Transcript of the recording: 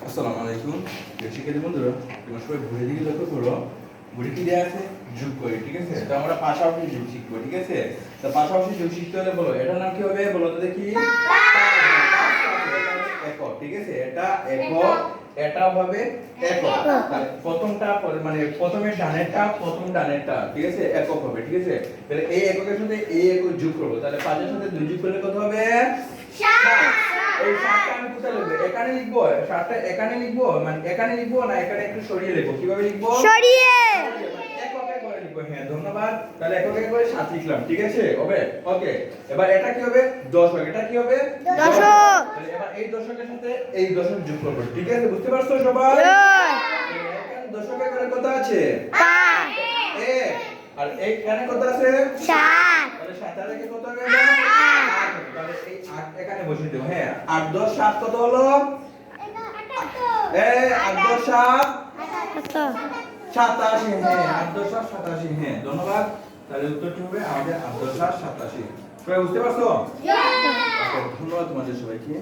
আসসালামু আলাইকুম শিক্ষার্থী বন্ধুরা, তোমরা সবাই ঘুরে দিকে লক্ষ্য করো। ঘুরে কি দেওয়া আছে? যোগ করে, ঠিক আছে? তো আমরা পাশাপাশি যোগ শিখবো, ঠিক আছে? তো পাশাপাশি যোগ শিখতে হলে বলো এটার নাম কি হবে? বলো তো দেখি। একক, ঠিক আছে? এটা একক, এটা হবে একক। তাহলে প্রথমটা মানে প্রথমে ডানেরটা ঠিক আছে একক হবে, ঠিক আছে? তাহলে এই এককের সাথে এই একক যোগ করব, তাহলে 5 এর সাথে 2 যোগ করলে কত হবে? 7। এই 7টা আমি কোথায় লিখব? এখানে লিখব। 7টা এখানে লিখব, মানে এখানে লিখব না এখানে একটু সরিয়ে লিখব? কিভাবে লিখব? সরিয়ে, মানে এককে করে লিখব। হ্যাঁ, ধন্যবাদ। তাহলে এককে করে 7 লিখলাম, ঠিক আছে? হবে? ওকে। এবার এটা কি হবে? দশক। এটা কি হবে? দশক। তাহলে এবার এই দশকের সাথে এই দশক যোগ করব, ঠিক আছে? বুঝতে পারছো সবাই? এখানে দশকের করে কত আছে? 5। 1। আর এইখানে কত আছে? 7। তাহলে 7 আর একে কত হবে? 8। তাহলে এই 8 এখানে বসিয়ে দেব। হ্যাঁ, 8 10 7 কত হলো? 8 10 7 87। হ্যাঁ, 8 10 7 87। হ্যাঁ, ধন্যবাদ। তাহলে উত্তরটি হবে আমাদের 8 10 7 87। সবাই বুঝতে পারছো? ধন্যবাদ তোমাদের সবাইকে।